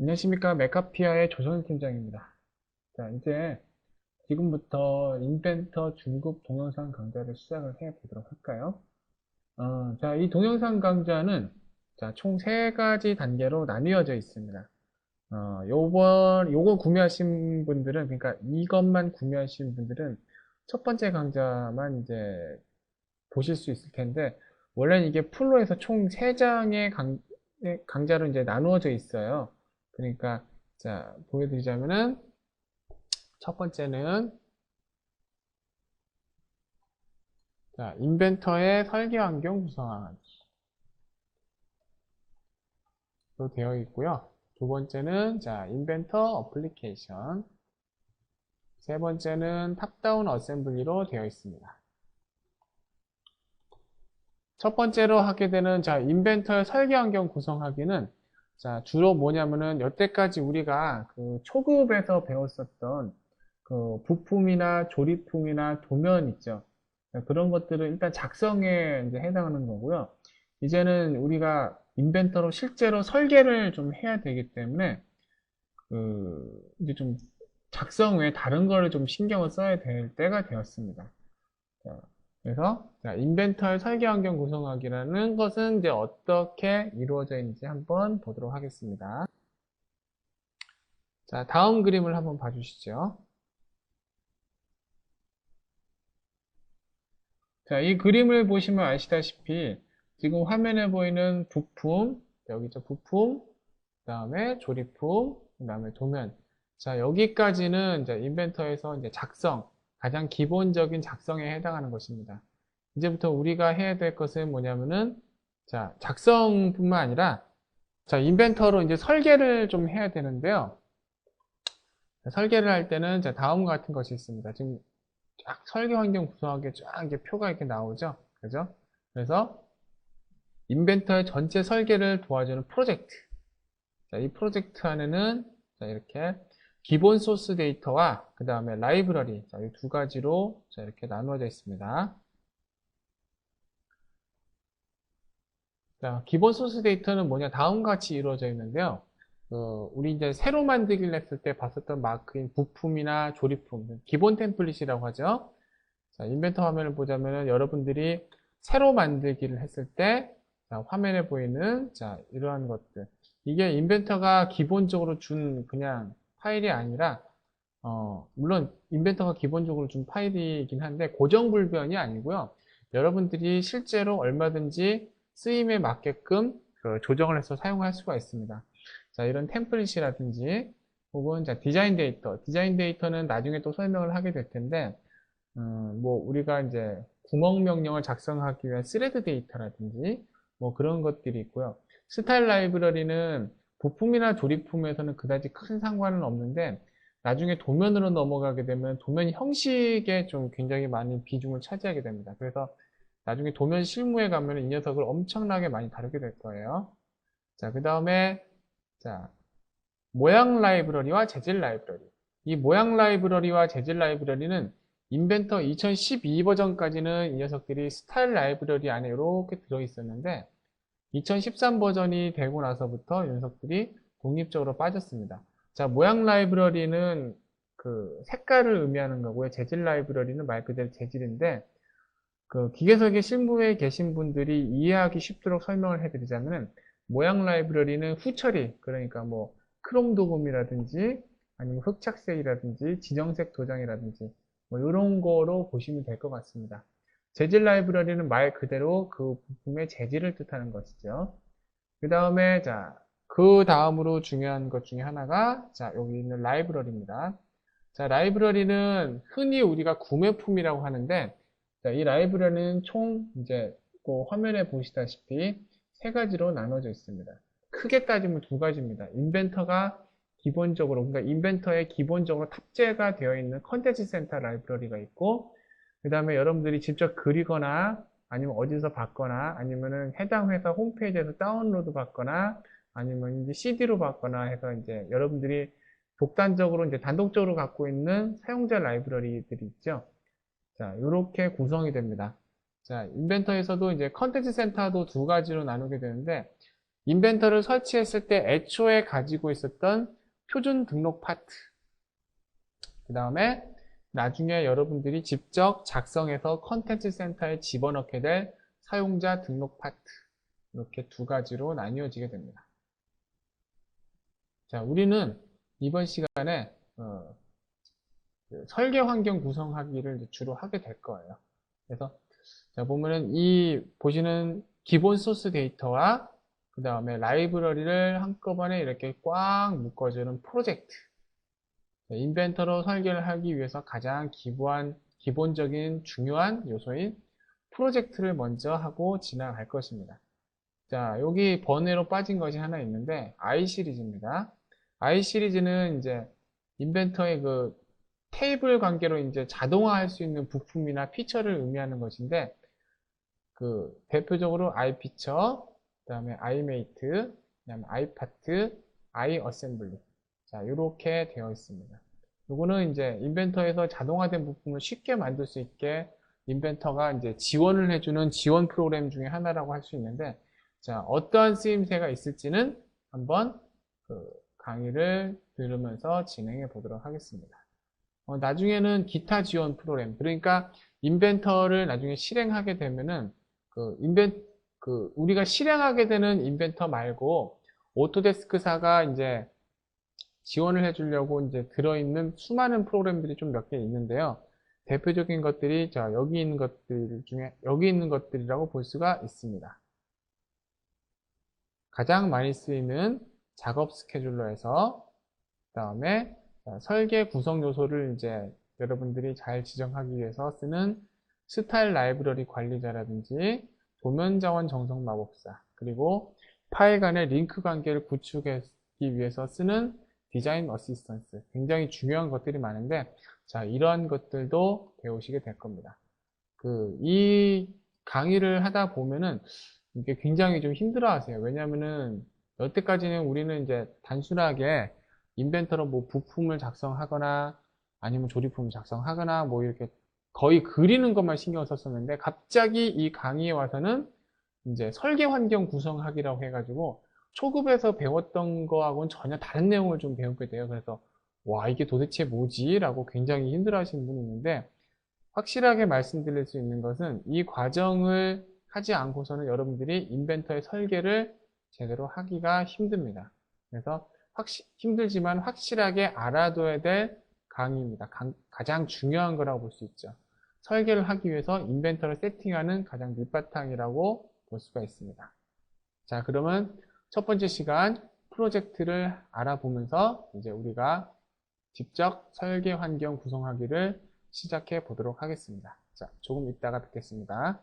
안녕하십니까. 메카피아의 조선 팀장입니다. 자, 이제 지금부터 인벤터 중급 동영상 강좌를 시작을 해 보도록 할까요? 자, 이 동영상 강좌는 자, 총 세 가지 단계로 나뉘어져 있습니다. 요거 구매하신 분들은, 그러니까 이것만 구매하신 분들은 첫 번째 강좌만 이제 보실 수 있을 텐데, 원래는 이게 풀로 해서 총 세장의 강좌로 이제 나누어져 있어요. 그러니까, 자, 보여드리자면은, 첫 번째는, 자, 인벤터의 설계 환경 구성하기로 되어 있고요. 두 번째는, 자, 인벤터 어플리케이션. 세 번째는 탑다운 어셈블리로 되어 있습니다. 첫 번째로 하게 되는 자 인벤터의 설계 환경 구성하기는 자 주로 뭐냐면은 여태까지 우리가 그 초급에서 배웠었던 그 부품이나 조립품이나 도면 있죠. 그런 것들은 일단 작성에 이제 해당하는 거고요. 이제는 우리가 인벤터로 실제로 설계를 좀 해야 되기 때문에 그 이제 좀 작성 외에 다른 거를 좀 신경을 써야 될 때가 되었습니다. 자, 그래서 자, 인벤터의 설계 환경 구성하기라는 것은 이제 어떻게 이루어져 있는지 한번 보도록 하겠습니다. 자, 다음 그림을 한번 봐주시죠. 자, 이 그림을 보시면 아시다시피 지금 화면에 보이는 부품, 여기 죠 부품, 그 다음에 조립품, 그 다음에 도면. 자, 여기까지는 이제 인벤터에서 이제 작성, 가장 기본적인 작성에 해당하는 것입니다. 이제부터 우리가 해야 될 것은 뭐냐면은, 자, 작성뿐만 아니라, 자, 인벤터로 이제 설계를 좀 해야 되는데요. 설계를 할 때는, 자, 다음과 같은 것이 있습니다. 지금 쫙 설계 환경 구성하기에 쫙 이렇게 표가 이렇게 나오죠? 그죠? 그래서, 인벤터의 전체 설계를 도와주는 프로젝트. 자, 이 프로젝트 안에는, 자, 이렇게, 기본 소스 데이터와, 그 다음에 라이브러리, 자, 이 두 가지로, 자, 이렇게 나누어져 있습니다. 자, 기본 소스 데이터는 뭐냐? 다음과 같이 이루어져 있는데요. 우리 이제 새로 만들기를 했을 때 봤었던 마크인 부품이나 조립품, 기본 템플릿이라고 하죠. 자, 인벤터 화면을 보자면은 여러분들이 새로 만들기를 했을 때, 자, 화면에 보이는, 자, 이러한 것들. 이게 인벤터가 기본적으로 준 그냥 파일이 아니라, 물론 인벤터가 기본적으로 준 파일이긴 한데 고정불변이 아니고요. 여러분들이 실제로 얼마든지 쓰임에 맞게끔 그 조정을 해서 사용할 수가 있습니다. 자, 이런 템플릿이라든지 혹은 자, 디자인 데이터. 디자인 데이터는 나중에 또 설명을 하게 될 텐데 뭐 우리가 이제 구멍 명령을 작성하기 위한 스레드 데이터라든지 뭐 그런 것들이 있고요. 스타일 라이브러리는 부품이나 조립품에서는 그다지 큰 상관은 없는데 나중에 도면으로 넘어가게 되면 도면 형식에 좀 굉장히 많은 비중을 차지하게 됩니다. 그래서 나중에 도면 실무에 가면 이 녀석을 엄청나게 많이 다루게 될 거예요. 자, 그 다음에 자, 모양 라이브러리와 재질 라이브러리. 이 모양 라이브러리와 재질 라이브러리는 인벤터 2012 버전까지는 이 녀석들이 스타일 라이브러리 안에 이렇게 들어있었는데 2013 버전이 되고 나서부터 이 녀석들이 독립적으로 빠졌습니다. 자, 모양 라이브러리는 그 색깔을 의미하는 거고요. 재질 라이브러리는 말 그대로 재질인데 그 기계설계 실무에 계신 분들이 이해하기 쉽도록 설명을 해드리자면 모양 라이브러리는 후처리 그러니까 뭐 크롬 도금이라든지 아니면 흑착색이라든지 진영색 도장이라든지 뭐 이런 거로 보시면 될 것 같습니다. 재질 라이브러리는 말 그대로 그 부품의 재질을 뜻하는 것이죠. 그 다음에 자, 그 다음으로 중요한 것 중에 하나가 자, 여기 있는 라이브러리입니다. 자, 라이브러리는 흔히 우리가 구매품이라고 하는데 자, 이 라이브러리는 총 이제 그 화면에 보시다시피 세 가지로 나눠져 있습니다. 크게 따지면 두 가지입니다. 인벤터가 기본적으로 그러니까 인벤터에 기본적으로 탑재가 되어 있는 컨텐츠 센터 라이브러리가 있고 그 다음에 여러분들이 직접 그리거나 아니면 어디서 받거나 아니면은 해당 회사 홈페이지에서 다운로드 받거나 아니면 이제 CD로 받거나 해서 이제 여러분들이 독단적으로 이제 단독적으로 갖고 있는 사용자 라이브러리들이 있죠. 자, 이렇게 구성이 됩니다. 자, 인벤터에서도 이제 컨텐츠 센터도 두 가지로 나누게 되는데 인벤터를 설치했을 때 애초에 가지고 있었던 표준 등록 파트, 그 다음에 나중에 여러분들이 직접 작성해서 컨텐츠 센터에 집어넣게 될 사용자 등록 파트, 이렇게 두 가지로 나뉘어지게 됩니다. 자, 우리는 이번 시간에 그 설계 환경 구성하기를 주로 하게 될 거예요. 그래서 자, 보면은 이 보시는 기본 소스 데이터와 그 다음에 라이브러리를 한꺼번에 이렇게 꽉 묶어주는 프로젝트, 인벤터로 설계를 하기 위해서 가장 기본적인 중요한 요소인 프로젝트를 먼저 하고 지나갈 것입니다. 자, 여기 번외로 빠진 것이 하나 있는데 I 시리즈입니다. I 시리즈는 이제 인벤터의 그 테이블 관계로 이제 자동화할 수 있는 부품이나 피처를 의미하는 것인데, 그 대표적으로 i피처, 그다음에 iMate, 그다음에 iPart, iAssembly. 자, 이렇게 되어 있습니다. 요거는 이제 인벤터에서 자동화된 부품을 쉽게 만들 수 있게 인벤터가 이제 지원을 해주는 지원 프로그램 중에 하나라고 할 수 있는데, 자, 어떠한 쓰임새가 있을지는 한번 그 강의를 들으면서 진행해 보도록 하겠습니다. 나중에는 기타 지원 프로그램, 그러니까 인벤터를 나중에 실행하게 되면은 우리가 실행하게 되는 인벤터 말고 오토데스크사가 이제 지원을 해주려고 이제 들어있는 수많은 프로그램들이 좀 몇 개 있는데요. 대표적인 것들이 여기 있는 것들 중에 여기 있는 것들이라고 볼 수가 있습니다. 가장 많이 쓰이는 작업 스케줄러에서, 그 다음에 설계 구성 요소를 이제 여러분들이 잘 지정하기 위해서 쓰는 스타일 라이브러리 관리자라든지 도면 자원 정성 마법사, 그리고 파일 간의 링크 관계를 구축하기 위해서 쓰는 디자인 어시스턴스, 굉장히 중요한 것들이 많은데, 자, 이러한 것들도 배우시게 될 겁니다. 이 강의를 하다 보면은 이게 굉장히 좀 힘들어 하세요. 왜냐면은 여태까지는 우리는 이제 단순하게 인벤터로 뭐 부품을 작성하거나 아니면 조립품을 작성하거나 뭐 이렇게 거의 그리는 것만 신경 썼었는데, 갑자기 이 강의에 와서는 이제 설계 환경 구성하기라고 해가지고 초급에서 배웠던 거하고는 전혀 다른 내용을 좀 배우게 돼요. 그래서 와, 이게 도대체 뭐지? 라고 굉장히 힘들어 하시는 분이 있는데, 확실하게 말씀드릴 수 있는 것은 이 과정을 하지 않고서는 여러분들이 인벤터의 설계를 제대로 하기가 힘듭니다. 그래서 힘들지만 확실하게 알아둬야 될 강의입니다. 가장 중요한 거라고 볼 수 있죠. 설계를 하기 위해서 인벤터를 세팅하는 가장 밑바탕이라고 볼 수가 있습니다. 자, 그러면 첫 번째 시간 프로젝트를 알아보면서 이제 우리가 직접 설계 환경 구성하기를 시작해 보도록 하겠습니다. 자, 조금 이따가 뵙겠습니다.